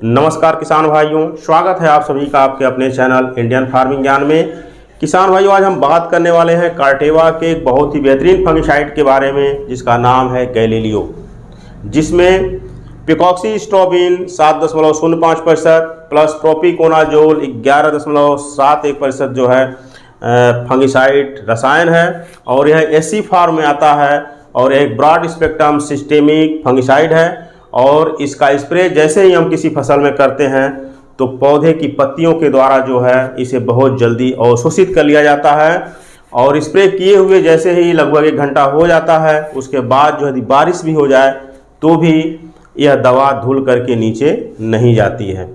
नमस्कार किसान भाइयों, स्वागत है आप सभी का आपके अपने चैनल इंडियन फार्मिंग ज्ञान में। किसान भाइयों, आज हम बात करने वाले हैं कार्टेवा के एक बहुत ही बेहतरीन फंगिसाइड के बारे में जिसका नाम है गैलीलियो, जिसमें पिकॉक्सीस्ट्रोबिन 7.05% प्लस प्रोपिकोनाजोल 11.71% जो है फंगिसाइड रसायन है और यह एसी फॉर्म में आता है और एक ब्रॉड स्पेक्ट्रम सिस्टेमिक फंगिसाइड है। और इसका स्प्रे जैसे ही हम किसी फसल में करते हैं तो पौधे की पत्तियों के द्वारा जो है इसे बहुत जल्दी अवशोषित कर लिया जाता है और स्प्रे किए हुए जैसे ही लगभग 1 घंटा हो जाता है उसके बाद जो यदि बारिश भी हो जाए तो भी यह दवा धुल करके नीचे नहीं जाती है।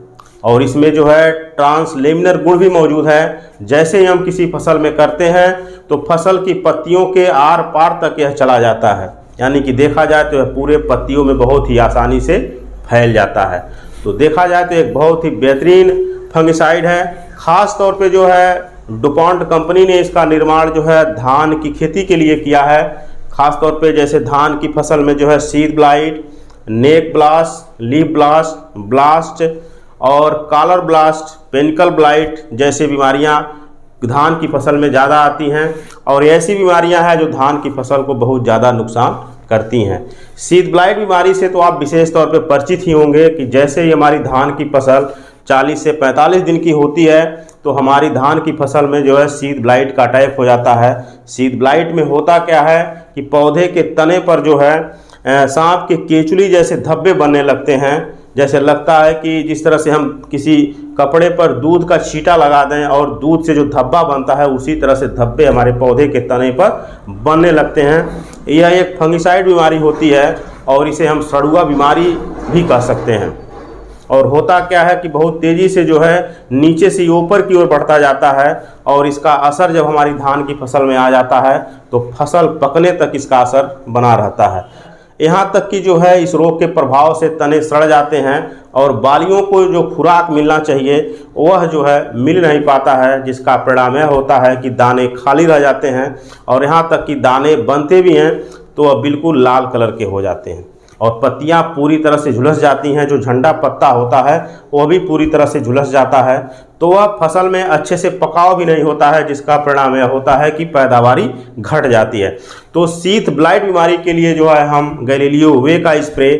और इसमें जो है ट्रांसलेमिनर गुण भी मौजूद है। जैसे ही हम किसी फसल में करते हैं तो फसल की पत्तियों के आर पार तक यह चला जाता है, यानी कि देखा जाए तो यह पूरे पत्तियों में बहुत ही आसानी से फैल जाता है। तो देखा जाए तो एक बहुत ही बेहतरीन फंगिसाइड है। ख़ास तौर पे जो है डुपॉन्ट कंपनी ने इसका निर्माण जो है धान की खेती के लिए किया है। ख़ास तौर पे जैसे धान की फसल में जो है सीड ब्लाइट, नेक ब्लास्ट, लीफ ब्लास्ट और कॉलर ब्लास्ट, पेनिकल ब्लाइट जैसे बीमारियां धान की फसल में ज़्यादा आती हैं और ऐसी बीमारियां हैं जो धान की फसल को बहुत ज़्यादा नुकसान करती हैं। सीड ब्लाइट बीमारी से तो आप विशेष तौर पे परिचित ही होंगे कि जैसे ही हमारी धान की फसल 40 से 45 दिन की होती है तो हमारी धान की फसल में जो है सीड ब्लाइट का अटैक हो जाता है। सीड ब्लाइट में होता क्या है कि पौधे के तने पर जो है सांप के केचुली जैसे धब्बे बनने लगते हैं। जैसे लगता है कि जिस तरह से हम किसी कपड़े पर दूध का छींटा लगा दें और दूध से जो धब्बा बनता है उसी तरह से धब्बे हमारे पौधे के तने पर बनने लगते हैं। यह एक फंगिसाइड बीमारी होती है और इसे हम सड़ुआ बीमारी भी कह सकते हैं। और होता क्या है कि बहुत तेज़ी से जो है नीचे से ऊपर की ओर बढ़ता जाता है और इसका असर जब हमारी धान की फसल में आ जाता है तो फसल पकने तक इसका असर बना रहता है। यहाँ तक कि जो है इस रोग के प्रभाव से तने सड़ जाते हैं और बालियों को जो खुराक मिलना चाहिए वह जो है मिल नहीं पाता है, जिसका परिणाम यह होता है कि दाने खाली रह जाते हैं और यहाँ तक कि दाने बनते भी हैं तो वह बिल्कुल लाल कलर के हो जाते हैं और पत्तियां पूरी तरह से झुलस जाती हैं। जो झंडा पत्ता होता है वह भी पूरी तरह से झुलस जाता है तो वह फसल में अच्छे से पकाव भी नहीं होता है, जिसका परिणाम यह होता है कि पैदावारी घट जाती है। तो सीड ब्लाइट बीमारी के लिए जो है हम गैलीलियो वे का स्प्रे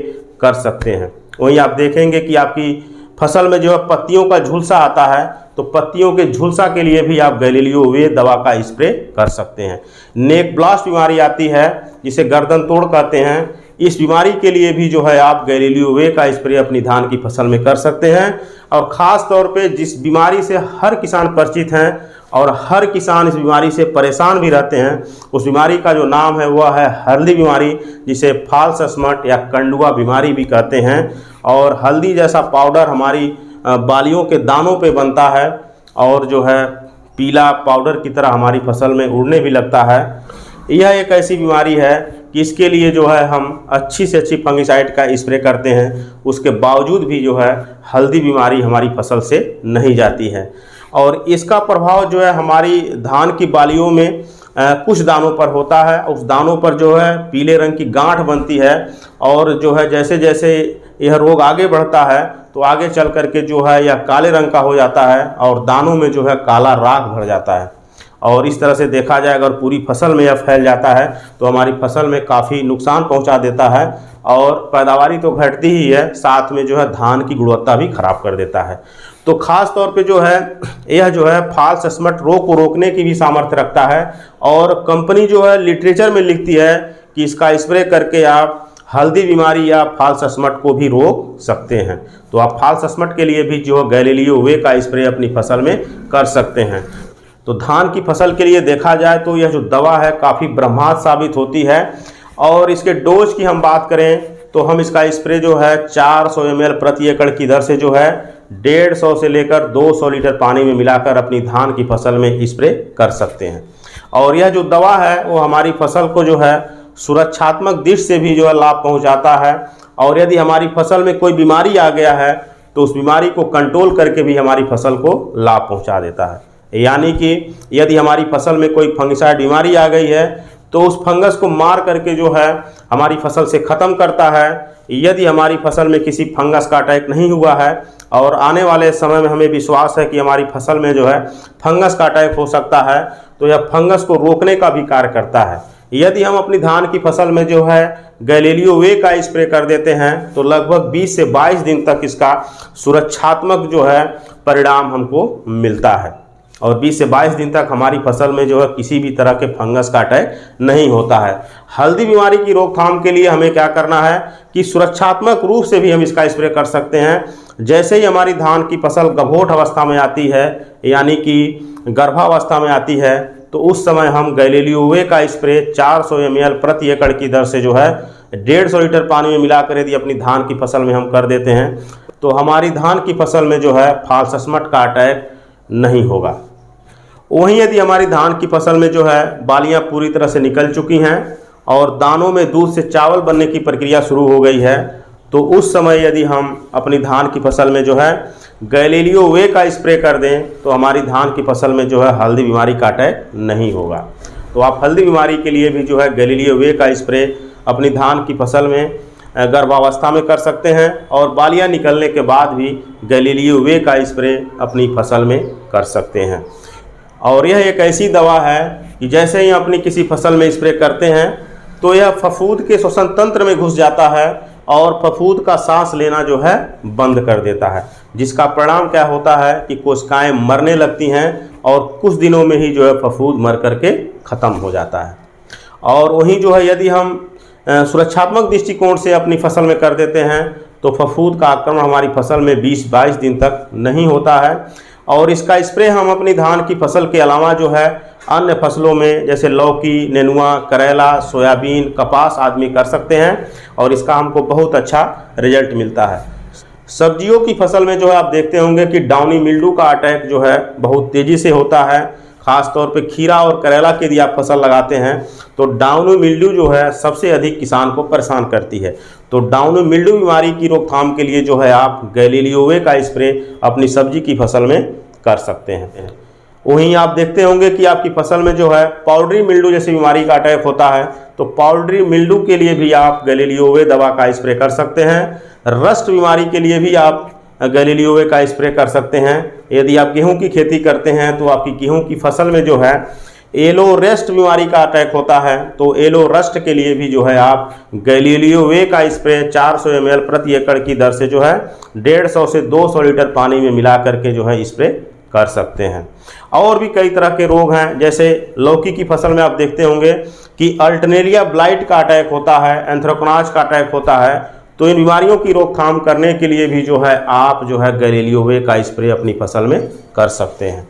कर सकते हैं। वहीं आप देखेंगे कि आपकी फसल में जो है पत्तियों का झुलसा आता है तो पत्तियों के झुलसा के लिए भी आप गैलीलियो वे दवा का स्प्रे कर सकते हैं। नेक ब्लास्ट बीमारी आती है जिसे गर्दन तोड़ कहते हैं, इस बीमारी के लिए भी जो है आप गैलीलियो वे का स्प्रे अपनी धान की फसल में कर सकते हैं। और ख़ास तौर पे जिस बीमारी से हर किसान परिचित हैं और हर किसान इस बीमारी से परेशान भी रहते हैं, उस बीमारी का जो नाम है वह है हल्दी बीमारी, जिसे फॉल्स स्मट या कंडुआ बीमारी भी कहते हैं। और हल्दी जैसा पाउडर हमारी बालियों के दानों पे बनता है और जो है पीला पाउडर की तरह हमारी फसल में उड़ने भी लगता है। यह एक ऐसी बीमारी है कि इसके लिए जो है हम अच्छी से अच्छी फंगिसाइड का स्प्रे करते हैं, उसके बावजूद भी जो है हल्दी बीमारी हमारी फसल से नहीं जाती है। और इसका प्रभाव जो है हमारी धान की बालियों में कुछ दानों पर होता है। उस दानों पर जो है पीले रंग की गांठ बनती है और जो है जैसे जैसे यह रोग आगे बढ़ता है तो आगे चल करके जो है यह काले रंग का हो जाता है और दानों में जो है काला राख भर जाता है। और इस तरह से देखा जाए अगर पूरी फसल में यह फैल जाता है तो हमारी फसल में काफ़ी नुकसान पहुंचा देता है और पैदावारी तो घटती ही है, साथ में जो है धान की गुणवत्ता भी खराब कर देता है। तो ख़ास तौर पे जो है यह जो है फॉल्स स्मट रोग को रोकने की भी सामर्थ्य रखता है और कंपनी जो है लिटरेचर में लिखती है कि इसका स्प्रे करके आप हल्दी बीमारी या फॉल्स स्मट को भी रोक सकते हैं। तो आप फॉल्स स्मट के लिए भी जो गैलीलियो वे का स्प्रे अपनी फसल में कर सकते हैं। तो धान की फसल के लिए देखा जाए तो यह जो दवा है काफ़ी ब्रह्मास्त्र साबित होती है। और इसके डोज की हम बात करें तो हम इसका स्प्रे जो है 400 ml प्रति एकड़ की दर से जो है 150 से लेकर 200 लीटर पानी में मिलाकर अपनी धान की फसल में स्प्रे कर सकते हैं। और यह जो दवा है वो हमारी फसल को जो है सुरक्षात्मक दृष्टि से भी जो है लाभ पहुंचाता है। और यदि हमारी फसल में कोई बीमारी आ गया है तो उस बीमारी को कंट्रोल करके भी हमारी फसल को लाभ पहुंचा देता है। यानी कि यदि हमारी फसल में कोई फंगिसाइड बीमारी आ गई है तो उस फंगस को मार करके जो है हमारी फसल से ख़त्म करता है। यदि हमारी फसल में किसी फंगस का अटैक नहीं हुआ है और आने वाले समय में हमें विश्वास है कि हमारी फसल में जो है फंगस का अटैक हो सकता है, तो यह फंगस को रोकने का भी कार्य करता है। यदि हम अपनी धान की फसल में जो है गैलेलियो वे का स्प्रे कर देते हैं तो लगभग 20 से 22 दिन तक इसका सुरक्षात्मक जो है परिणाम हमको मिलता है और 20 से 22 दिन तक हमारी फसल में जो है किसी भी तरह के फंगस का अटैक नहीं होता है। हल्दी बीमारी की रोकथाम के लिए हमें क्या करना है कि सुरक्षात्मक रूप से भी हम इसका स्प्रे कर सकते हैं। जैसे ही हमारी धान की फसल गभोट अवस्था में आती है, यानी कि गर्भावस्था में आती है, तो उस समय हम गैलेलियो वे का स्प्रे 400 ml प्रति एकड़ की दर से जो है 150 लीटर पानी में मिलाकर यदि अपनी धान की फसल में हम कर देते हैं तो हमारी धान की फसल में जो है फालसस्मट का अटैक नहीं होगा। वहीं यदि हमारी धान की फसल में जो है बालियां पूरी तरह से निकल चुकी हैं और दानों में दूध से चावल बनने की प्रक्रिया शुरू हो गई है, तो उस समय यदि हम अपनी धान की फसल में जो है गैलेलियो वे का स्प्रे कर दें तो हमारी धान की फसल में जो है हल्दी बीमारी का अटैक नहीं होगा। तो आप हल्दी बीमारी के लिए भी जो है गैलेलियो वे का स्प्रे अपनी धान की फसल में गर्भावस्था में कर सकते हैं और बालियां निकलने के बाद भी गैलेलियो वे का स्प्रे अपनी फसल में कर सकते हैं। और यह एक ऐसी दवा है कि जैसे ही अपनी किसी फसल में स्प्रे करते हैं तो यह फफूंद के श्वसन तंत्र में घुस जाता है और फफूंद का सांस लेना जो है बंद कर देता है, जिसका परिणाम क्या होता है कि कोशिकाएं मरने लगती हैं और कुछ दिनों में ही जो है फफूंद मर करके ख़त्म हो जाता है। और वहीं जो है यदि हम सुरक्षात्मक दृष्टिकोण से अपनी फसल में कर देते हैं तो फफूंद का आक्रमण हमारी फसल में 20-22 दिन तक नहीं होता है। और इसका स्प्रे हम अपनी धान की फसल के अलावा जो है अन्य फसलों में जैसे लौकी, नेनुआ, करेला, सोयाबीन, कपास आदि कर सकते हैं और इसका हमको बहुत अच्छा रिजल्ट मिलता है। सब्जियों की फसल में जो है आप देखते होंगे कि डाउनी मिल्ड्यू का अटैक जो है बहुत तेज़ी से होता है। ख़ास तौर पे खीरा और करेला की यदि आप फसल लगाते हैं तो डाउनी मिल्ड्यू जो है सबसे अधिक किसान को परेशान करती है। तो डाउनी मिल्ड्यू बीमारी की रोकथाम के लिए जो है आप गैलेलियो वे का स्प्रे अपनी सब्जी की फसल में कर सकते हैं। वहीं आप देखते होंगे कि आपकी फसल में जो है पाउडरी मिल्ड्यू जैसी बीमारी का अटैक होता है, तो पाउडरी मिल्ड्यू के लिए भी आप गैलेलियो वे दवा का स्प्रे कर सकते हैं। रस्ट बीमारी के लिए भी आप गैलेलियो वे का स्प्रे कर सकते हैं। यदि आप गेहूं की खेती करते हैं तो आपकी गेहूं की फसल में जो है येलो रस्ट बीमारी का अटैक होता है, तो येलो रस्ट के लिए भी जो है आप गैलेलियो वे का स्प्रे 400 ml प्रति एकड़ की दर से जो है 150 से 200 लीटर पानी में मिला करके जो है स्प्रे कर सकते हैं। और भी कई तरह के रोग हैं, जैसे लौकी की फसल में आप देखते होंगे कि अल्टरनेरिया ब्लाइट का अटैक होता है, एंथ्रेक्नोज का अटैक होता है। तो इन बीमारियों की रोकथाम करने के लिए भी जो है आप जो है गैलेलियो वे का स्प्रे अपनी फसल में कर सकते हैं।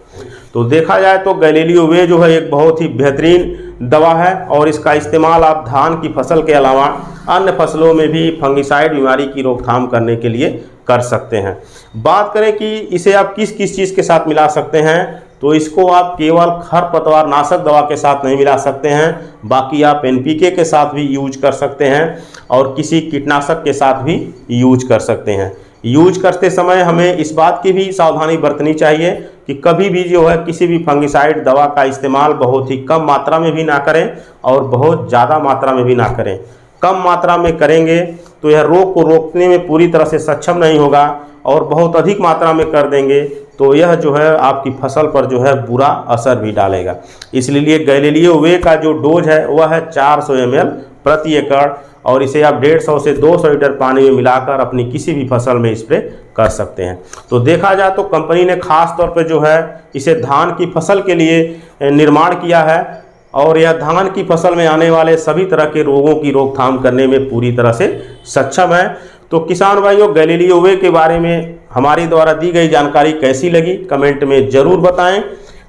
तो देखा जाए तो गैलेलियो वे जो है एक बहुत ही बेहतरीन दवा है और इसका इस्तेमाल आप धान की फसल के अलावा अन्य फसलों में भी फंगिसाइड बीमारी की रोकथाम करने के लिए कर सकते हैं। बात करें कि इसे आप किस किस चीज़ के साथ मिला सकते हैं, तो इसको आप केवल खरपतवार नाशक दवा के साथ नहीं मिला सकते हैं, बाकी आप NPK के साथ भी यूज कर सकते हैं और किसी कीटनाशक के साथ भी यूज कर सकते हैं। यूज करते समय हमें इस बात की भी सावधानी बरतनी चाहिए कि कभी भी जो है किसी भी फंगिसाइड दवा का इस्तेमाल बहुत ही कम मात्रा में भी ना करें और बहुत ज़्यादा मात्रा में भी ना करें। कम मात्रा में करेंगे तो यह रोग को रोकने में पूरी तरह से सक्षम नहीं होगा और बहुत अधिक मात्रा में कर देंगे तो यह जो है आपकी फसल पर जो है बुरा असर भी डालेगा। इसलिए गैलेलियो वे का जो डोज है वह है 400 ml प्रति एकड़ और इसे आप 150 से 200 लीटर पानी में मिलाकर अपनी किसी भी फसल में स्प्रे कर सकते हैं। तो देखा जाए तो कंपनी ने खास तौर पर जो है इसे धान की फसल के लिए निर्माण किया है और यह धान की फसल में आने वाले सभी तरह के रोगों की रोकथाम करने में पूरी तरह से सक्षम है। तो किसान भाइयों, गैलेलियो वे के बारे में हमारी द्वारा दी गई जानकारी कैसी लगी कमेंट में ज़रूर बताएं।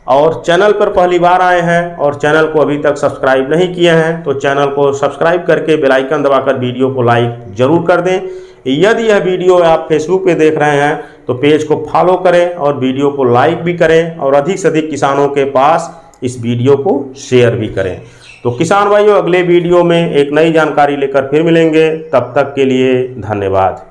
और चैनल पर पहली बार आए हैं और चैनल को अभी तक सब्सक्राइब नहीं किए हैं तो चैनल को सब्सक्राइब करके बेल आइकन दबाकर वीडियो को लाइक ज़रूर कर दें। यदि यह वीडियो आप फेसबुक पे देख रहे हैं तो पेज को फॉलो करें और वीडियो को लाइक भी करें और अधिक से अधिक किसानों के पास इस वीडियो को शेयर भी करें। तो किसान भाइयों, अगले वीडियो में एक नई जानकारी लेकर फिर मिलेंगे। तब तक के लिए धन्यवाद।